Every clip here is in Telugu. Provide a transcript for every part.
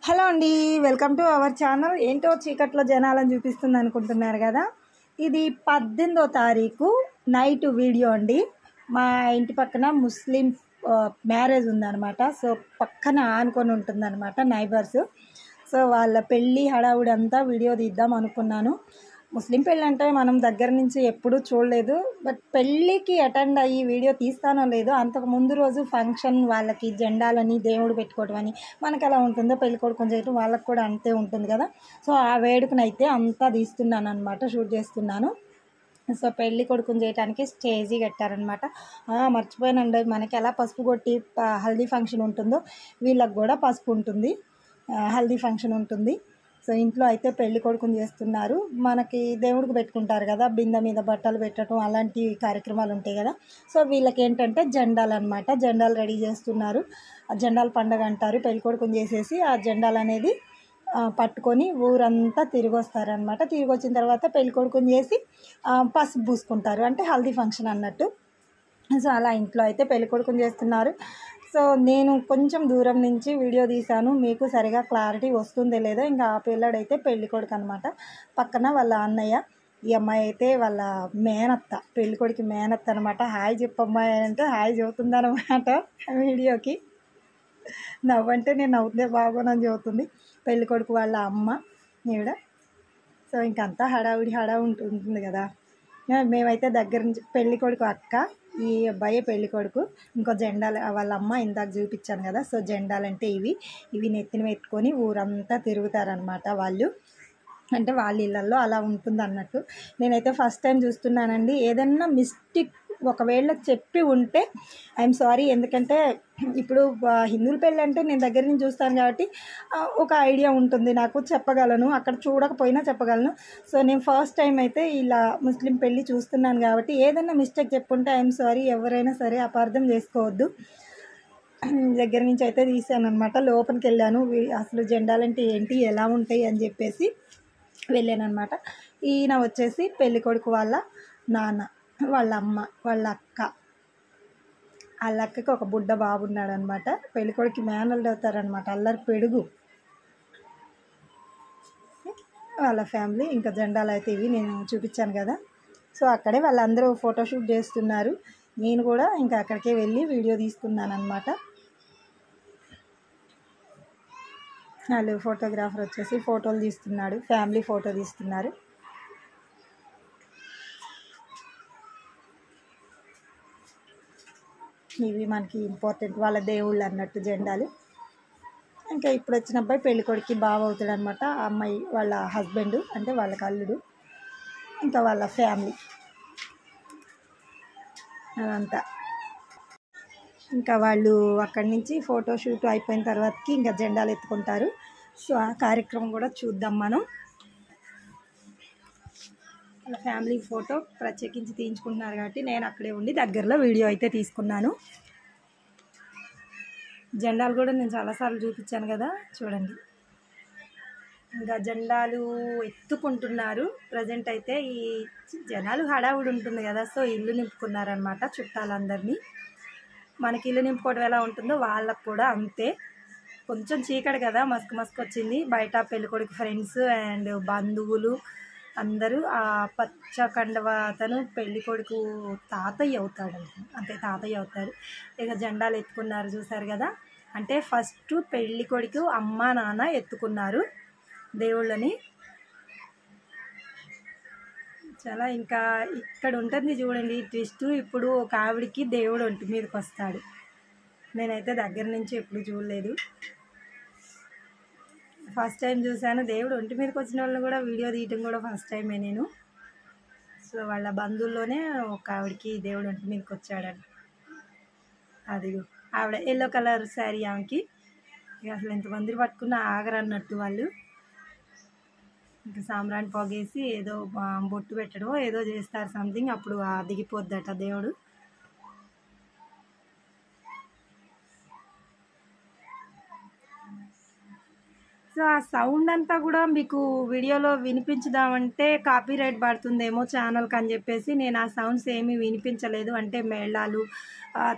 హలో అండి, వెల్కమ్ టు అవర్ ఛానల్. ఏంటో చీకట్లో జనాలను చూపిస్తుంది అనుకుంటున్నారు కదా. ఇది 18వ తారీఖు నైట్ వీడియో అండి. మా ఇంటి పక్కన ముస్లిం మ్యారేజ్ ఉందన్నమాట. సో పక్కన ఆనుకొని ఉంటుందన్నమాట నైబర్స్. సో వాళ్ళ పెళ్ళి హడావుడి అంతా వీడియో తీద్దాం అనుకున్నాను. ముస్లిం పెళ్ళి అంటే మనం దగ్గర నుంచి ఎప్పుడూ చూడలేదు, బట్ పెళ్ళికి అటెండ్ అయ్యి వీడియో తీస్తానో లేదో, అంతకు ముందు రోజు ఫంక్షన్ వాళ్ళకి జెండాలని దేవుడు పెట్టుకోవడం అని మనకు ఎలా ఉంటుందో పెళ్ళి కొడుకుని చేయటం వాళ్ళకి కూడా అంతే ఉంటుంది కదా. సో ఆ వేడుకనైతే అంతా తీస్తున్నాను అనమాట, షూట్ చేస్తున్నాను. సో పెళ్ళి కొడుకుని చేయడానికి స్టేజీ కట్టారనమాట. మర్చిపోయానండి, మనకి ఎలా పసుపు కొట్టి హల్దీ ఫంక్షన్ ఉంటుందో వీళ్ళకి కూడా పసుపు ఉంటుంది, హల్దీ ఫంక్షన్ ఉంటుంది. సో ఇంట్లో అయితే పెళ్లి కొడుకుని చేస్తున్నారు. మనకి దేవుడికి పెట్టుకుంటారు కదా, బిందె మీద బట్టలు పెట్టడం అలాంటి కార్యక్రమాలు ఉంటాయి కదా. సో వీళ్ళకి ఏంటంటే జెండాలు అనమాట, జెండాలు రెడీ చేస్తున్నారు. ఆ జెండాల పండుగ అంటారు. పెళ్లి కొడుకుని చేసేసి ఆ జెండాలు అనేది పట్టుకొని ఊరంతా తిరిగి వస్తారనమాట. తిరిగి వచ్చిన తర్వాత పెళ్లి కొడుకుని చేసి పసుపు పూసుకుంటారు, అంటే హల్దీ ఫంక్షన్ అన్నట్టు. సో అలా ఇంట్లో అయితే పెళ్లి కొడుకుని చేస్తున్నారు. సో నేను కొంచెం దూరం నుంచి వీడియో తీశాను, మీకు సరిగా క్లారిటీ వస్తుందో లేదో. ఇంకా ఆ పిల్లాడైతే పెళ్లి కొడుకు అనమాట, పక్కన వాళ్ళ అన్నయ్య. ఈ అమ్మాయి అయితే వాళ్ళ మేనత్త, పెళ్లి కొడుకు మేనత్త అనమాట. హాయ్ చెప్పమ్మాయి అంటే హాయ్ చెబుతుందనమాట వీడియోకి. నవ్వంటే నేను నవ్వుతే బాగోనని చెబుతుంది పెళ్లి కొడుకు వాళ్ళ అమ్మ ఈవిడ. సో ఇంకంతా హడావుడి ఉంటుంది కదా. మేమైతే దగ్గర నుంచి పెళ్లి కొడుకు అక్క, ఈ అబ్బాయి పెళ్లి కొడుకు. ఇంకో జెండాలు వాళ్ళ అమ్మ ఇందాక చూపించాను కదా. సో జెండాలంటే ఇవి నెత్తిన పెట్టుకొని ఊరంతా తిరుగుతారనమాట వాళ్ళు, అంటే వాళ్ళ ఇళ్ళల్లో అలా ఉంటుంది అన్నట్టు. నేనైతే ఫస్ట్ టైం చూస్తున్నానండి. ఏదన్నా మిస్టేక్ ఒకవేళ చెప్పి ఉంటే ఐఎమ్ సారీ, ఎందుకంటే ఇప్పుడు హిందువుల పెళ్ళి అంటే నేను దగ్గర నుంచి చూస్తాను కాబట్టి ఒక ఐడియా ఉంటుంది నాకు, చెప్పగలను. అక్కడ చూడకపోయినా చెప్పగలను. సో నేను ఫస్ట్ టైం అయితే ఇలా ముస్లిం పెళ్ళి చూస్తున్నాను కాబట్టి ఏదైనా మిస్టేక్ చెప్పుంటే ఐఎమ్ సారీ. ఎవరైనా సరే అపార్థం చేసుకోవద్దు. దగ్గర నుంచి అయితే తీసాను అనమాట. లోపలికి వెళ్ళాను, అసలు జెండాలంటే ఏంటి, ఎలా ఉంటాయి అని చెప్పేసి వెళ్ళాను అనమాట. ఈయన వచ్చేసి పెళ్లి కొడుకు వాళ్ళ నాన్న, వాళ్ళ అమ్మ, వాళ్ళ అక్క. వాళ్ళ అక్కకి ఒక బుడ్డ బాబు ఉన్నాడు అనమాట. పెళ్లి కొడుకు మేనల్డ్ అవుతారనమాట, అల్లరి పెడుగు వాళ్ళ ఫ్యామిలీ. ఇంకా జెండాలు అయితే ఇవి నేను చూపించాను కదా. సో అక్కడే వాళ్ళందరూ ఫోటోషూట్ చేస్తున్నారు. నేను కూడా ఇంకా అక్కడికే వెళ్ళి వీడియో తీసుకున్నాను అనమాట. వాళ్ళు ఫోటోగ్రాఫర్ వచ్చేసి ఫోటోలు తీస్తున్నాడు, ఫ్యామిలీ ఫోటో తీస్తున్నారు. ఇవి మనకి ఇంపార్టెంట్, వాళ్ళ దేవుళ్ళు అన్నట్టు జెండాలు. ఇంకా ఇప్పుడు వచ్చిన అబ్బాయి పెళ్లి కొడుకు బావ అవుతాడు అనమాట. ఆ అమ్మాయి వాళ్ళ హస్బెండ్, అంటే వాళ్ళకి అల్లుడు. ఇంకా వాళ్ళ ఫ్యామిలీ అదంతా. ఇంకా వాళ్ళు అక్కడి నుంచి ఫోటోషూట్ అయిపోయిన తర్వాతకి ఇంకా జెండాలు ఎత్తుకుంటారు. సో ఆ కార్యక్రమం కూడా చూద్దాం మనం. వాళ్ళ ఫ్యామిలీ ఫోటో ప్రత్యేకించి తీయించుకుంటున్నారు కాబట్టి నేను అక్కడే ఉండి దగ్గరలో వీడియో అయితే తీసుకున్నాను. జెండాలు కూడా నేను చాలాసార్లు చూపించాను కదా, చూడండి. ఇంకా జెండాలు ఎత్తుకుంటున్నారు. ప్రజెంట్ అయితే ఈ జనాలు హడావుడి ఉంటుంది కదా, సో ఇల్లు నింపుకున్నారనమాట చుట్టాలందరినీ. మనకి ఇల్లు నింపుకోవడం ఎలా ఉంటుందో వాళ్ళకు కూడా అంతే. కొంచెం చీకటి కదా, మస్క్ వచ్చింది. బయట పెళ్ళికొడుకు ఫ్రెండ్స్ అండ్ బంధువులు అందరూ. ఆ పచ్చ కండవ అతను పెళ్లి కొడుకు తాతయ్య అవుతాడు, అంతే తాతయ్య అవుతారు. ఇక జెండాలు ఎత్తుకున్నారు, చూసారు కదా. అంటే ఫస్ట్ పెళ్లి కొడుకు అమ్మ నాన్న ఎత్తుకున్నారు దేవుళ్ళని. చాలా ఇంకా ఇక్కడ ఉంటుంది చూడండి ట్విస్ట్. ఇప్పుడు ఒక ఆవిడికి దేవుడు ఒంటి మీదకి వస్తాడు. నేనైతే దగ్గర నుంచి ఎప్పుడు చూడలేదు, ఫస్ట్ టైం చూశాను. దేవుడు ఒంటి మీదకి వచ్చిన వాళ్ళని కూడా వీడియో తీయటం కూడా ఫస్ట్ టైమే నేను. సో వాళ్ళ బంధువుల్లోనే ఒక ఆవిడకి దేవుడు ఒంటి మీదకి వచ్చాడని. అది ఆవిడ ఎల్లో కలర్ శారీ ఆమెకి. ఇక అసలు ఎంతమంది పట్టుకున్న ఆగరన్నట్టు వాళ్ళు. ఇంకా సాంబ్రాణి పొగేసి ఏదో బొట్టు పెట్టడం ఏదో చేస్తారు సంథింగ్, అప్పుడు దిగిపోద్దట దేవుడు. సో ఆ సౌండ్ అంతా కూడా మీకు వీడియోలో వినిపించుదామంటే కాపీరైట్ పడుతుందేమో ఛానల్కి అని చెప్పేసి నేను ఆ సౌండ్స్ ఏమీ వినిపించలేదు. అంటే మేళాలు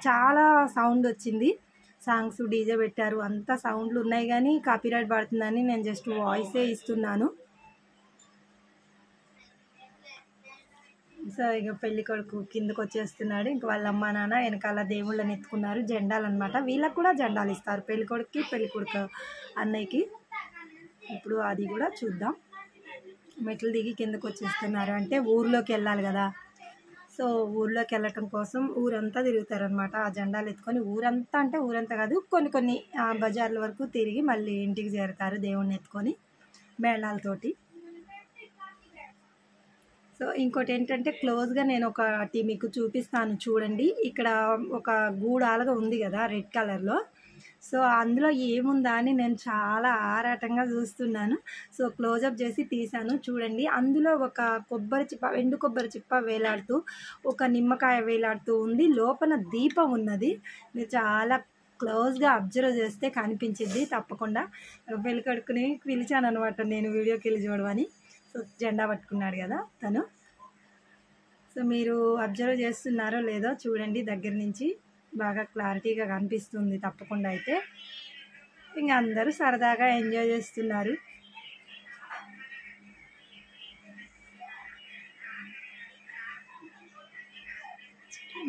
చాలా సౌండ్ వచ్చింది. సాంగ్స్ డీజే పెట్టారు, అంతా సౌండ్లు ఉన్నాయి కానీ కాపీరైట్ పడుతుందని నేను జస్ట్ వాయిసే ఇస్తున్నాను. సో ఇక పెళ్లి కొడుకు కిందకు వచ్చేస్తున్నాడు. ఇంక వాళ్ళ అమ్మ నాన్న వెనకాల దేవుళ్ళని ఎత్తుకున్నారు, జెండాలు అనమాట. వీళ్ళకి కూడా జెండాలు ఇస్తారు, పెళ్లి కొడుకుకి పెళ్లి కొడుకు అన్నయ్యకి. ఇప్పుడు అది కూడా చూద్దాం. మెట్లు దిగి కిందకు వచ్చేస్తున్నారు, అంటే ఊర్లోకి వెళ్ళాలి కదా. సో ఊర్లోకి వెళ్ళటం కోసం ఊరంతా తిరుగుతారనమాట ఆ జెండాలు ఎత్తుకొని. ఊరంతా అంటే ఊరంతా కాదు, కొన్ని బజార్ల వరకు తిరిగి మళ్ళీ ఇంటికి చేరుతారు దేవుణ్ణి ఎత్తుకొని మేళాలతోటి. సో ఇంకోటి ఏంటంటే క్లోజ్గా నేను ఒకటి మీకు చూపిస్తాను చూడండి. ఇక్కడ ఒక గూడాలుగా ఉంది కదా రెడ్ కలర్లో. సో అందులో ఏముందా అని నేను చాలా ఆరాటంగా చూస్తున్నాను. సో క్లోజప్ చేసి తీసాను చూడండి. అందులో ఒక కొబ్బరి చిప్ప, ఎండు కొబ్బరి చిప్ప వేలాడుతూ, ఒక నిమ్మకాయ వేలాడుతూ ఉంది. లోపల దీపం ఉన్నది. మీరు చాలా క్లోజ్గా అబ్జర్వ్ చేస్తే కనిపించింది తప్పకుండా. పెళ్లి కొడుకుని పిలిచాను అనమాట నేను వీడియోకి వెళ్ళి చూడమని. సో జెండా పట్టుకున్నాడు కదా తను. సో మీరు అబ్జర్వ్ చేస్తున్నారో లేదో చూడండి, దగ్గర నుంచి బాగా క్లారిటీగా కనిపిస్తుంది తప్పకుండా. అయితే ఇంకా అందరూ సరదాగా ఎంజాయ్ చేస్తున్నారు.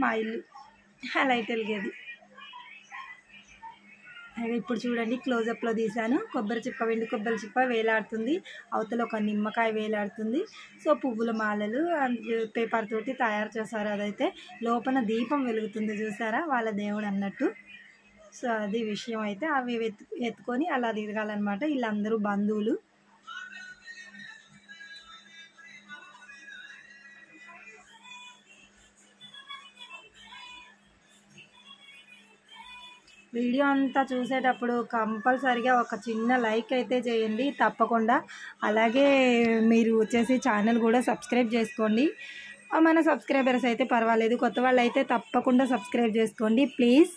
మా ఇల్లు లైట్ వెలిగేది. ఇప్పుడు చూడండి క్లోజప్లో తీసాను. కొబ్బరి చిప్ప, వెండి కొబ్బరి చిప్ప వేలాడుతుంది, అవతల ఒక నిమ్మకాయ వేలాడుతుంది. సో పువ్వుల మాలలు పేపర్ తోటి తయారు చేశారు. అదైతే లోపల దీపం వెలుగుతుంది చూసారా, వాళ్ళ దేవుడు అన్నట్టు. సో అది విషయం. అయితే అవి ఎత్తుకొని అలా తిరగాలన్నమాట. వీళ్ళందరూ బంధువులు. వీడియో అంతా చూసేటప్పుడు కంపల్సరిగా ఒక చిన్న లైక్ అయితే చేయండి తప్పకుండా. అలాగే మీరు వచ్చేసి ఛానల్ కూడా సబ్స్క్రైబ్ చేసుకోండి. మన సబ్స్క్రైబర్స్ అయితే పర్వాలేదు, కొత్త వాళ్ళు అయితే తప్పకుండా సబ్స్క్రైబ్ చేసుకోండి ప్లీజ్.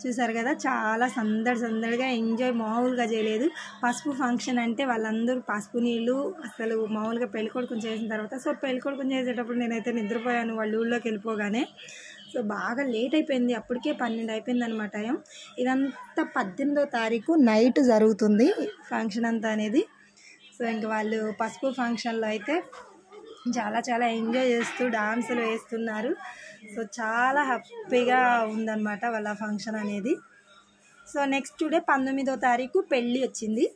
చూసారు కదా, చాలా సందడిగా ఎంజాయ్ మామూలుగా చేయలేదు. పసుపు ఫంక్షన్ అంటే వాళ్ళందరూ పసుపు నీళ్ళు అసలు మామూలుగా పెళ్ళికొడుకుని చేసిన తర్వాత. సో పెళ్ళికొడుకుని చేసేటప్పుడు నేనైతే నిద్రపోయాను వాళ్ళ ఊళ్ళోకి వెళ్ళిపోగానే. సో బాగా లేట్ అయిపోయింది, అప్పటికే 12 అయిపోయింది అనమాట టైం. ఇదంతా 18వ తారీఖు నైట్ జరుగుతుంది ఫంక్షన్ అంతా అనేది. సో ఇంక వాళ్ళు పసుపు ఫంక్షన్లో అయితే చాలా ఎంజాయ్ చేస్తూ డాన్సులు వేస్తున్నారు. సో చాలా హ్యాపీగా ఉందన్నమాట వాళ్ళ ఫంక్షన్ అనేది. సో నెక్స్ట్ డే 19వ తారీఖు పెళ్ళి వచ్చింది.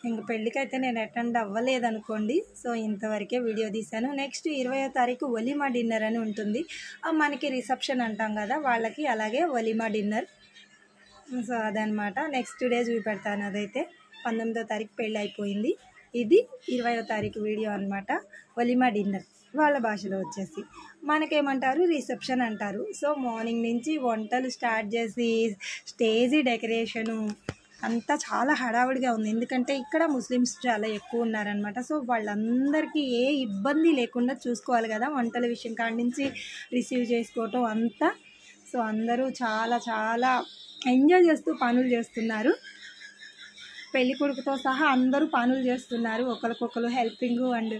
ఇంక పెళ్ళికి అయితే నేను అటెండ్ అవ్వలేదు అనుకోండి. సో ఇంతవరకే వీడియో తీశాను. నెక్స్ట్ 20వ తారీఖు వలిమా డిన్నర్ అని ఉంటుంది. మనకి రిసెప్షన్ అంటాం కదా వాళ్ళకి, అలాగే వలిమా డిన్నర్. సో అదనమాట. నెక్స్ట్ డే చూపెడతాను. అదైతే 19వ తారీఖు పెళ్ళి అయిపోయింది. ఇది 20వ తారీఖు వీడియో అనమాట. వలిమా డిన్నర్ వాళ్ళ భాషలో వచ్చేసి, మనకేమంటారు రిసెప్షన్ అంటారు. సో మార్నింగ్ నుంచి వంటలు స్టార్ట్ చేసి స్టేజీ డెకరేషను అంతా చాలా హడావుడిగా ఉంది. ఎందుకంటే ఇక్కడ ముస్లిమ్స్ చాలా ఎక్కువ ఉన్నారనమాట. సో వాళ్ళందరికీ ఏ ఇబ్బంది లేకుండా చూసుకోవాలి కదా వంటల విషయం కాడి నుంచి రిసీవ్ చేసుకోవటం అంతా. సో అందరూ చాలా ఎంజాయ్ చేస్తూ పనులు చేస్తున్నారు. పెళ్లి కొడుకుతో సహా అందరూ పనులు చేస్తున్నారు, ఒకరికొకరు హెల్పింగు. అండ్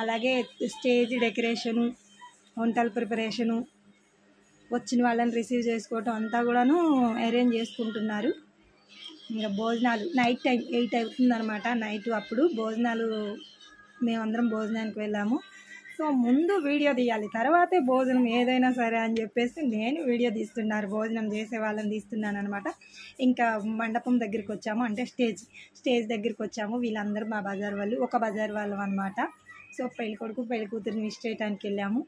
అలాగే స్టేజ్ డెకరేషను, వంటల ప్రిపరేషను, వచ్చిన వాళ్ళని రిసీవ్ చేసుకోవటం అంతా కూడాను అరేంజ్ చేసుకుంటున్నారు. ఇంకా భోజనాలు నైట్ టైం 8 అవుతుందన్నమాట నైట్. అప్పుడు భోజనాలు మేమందరం భోజనానికి వెళ్ళాము. సో ముందు వీడియో తీయాలి, తర్వాతే భోజనం ఏదైనా సరే అని చెప్పేసి నేను వీడియో తీస్తున్నారు, భోజనం చేసే వాళ్ళని తీస్తున్నాను అనమాట. ఇంకా మండపం దగ్గరికి వచ్చాము, అంటే స్టేజ్ దగ్గరికి వచ్చాము. వీళ్ళందరూ మా బజార్ వాళ్ళు, ఒక బజార్ వాళ్ళం అనమాట. సో పెళ్లి కొడుకు పెళ్లి కూతురిని విష్ చేయడానికి వెళ్ళాము.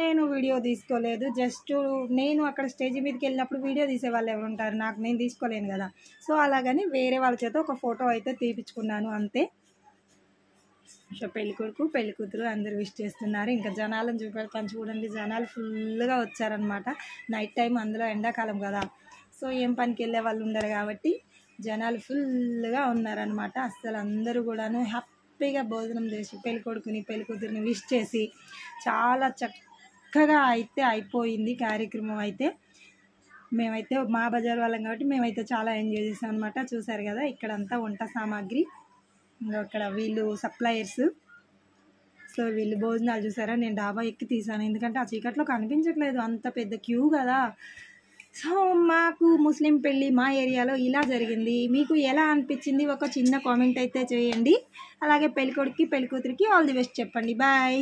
నేను వీడియో తీసుకోలేదు, జస్ట్ నేను అక్కడ స్టేజ్ మీదకి వెళ్ళినప్పుడు వీడియో తీసే వాళ్ళు ఎవరు ఉంటారు, నేను తీసుకోలేను కదా. సో అలాగని వేరే వాళ్ళ చేత ఒక ఫోటో అయితే తీపించుకున్నాను అంతే. సో పెళ్లి కొడుకు పెళ్లి కూతురు అందరూ విష్ చేస్తున్నారు. ఇంకా జనాలను చూపెడతాను చూడండి, జనాలు ఫుల్గా వచ్చారనమాట. నైట్ టైం, అందులో ఎండాకాలం కదా. సో ఏం పనికి వెళ్ళే వాళ్ళు ఉండరు కాబట్టి జనాలు ఫుల్గా ఉన్నారనమాట. అసలు అందరూ కూడాను హ్యాపీగా భోజనం చేసి పెళ్లి కొడుకుని పెళ్లి కూతురిని విష్ చేసి చాలా చక్కగా అయితే అయిపోయింది కార్యక్రమం. అయితే మేమైతే మా బజార్ వాళ్ళం కాబట్టి మేమైతే చాలా ఎంజాయ్ చేసాం అనమాట. చూసారు కదా ఇక్కడంతా వంట సామాగ్రి, ఇంకా అక్కడ వీళ్ళు సప్లయర్స్. సో వీళ్ళు భోజనాలు చూసారా, నేను డాబా ఎక్కి తీసాను ఎందుకంటే ఆ చీకట్లో కనిపించట్లేదు, అంత పెద్ద క్యూ కదా. సో మాకు ముస్లిం పెళ్ళి మా ఏరియాలో ఇలా జరిగింది. మీకు ఎలా అనిపించింది ఒక చిన్న కామెంట్ అయితే చేయండి. అలాగే పెళ్ళికొడుకుకి పెళ్ళికూతురికి ఆల్ ది బెస్ట్ చెప్పండి. బాయ్.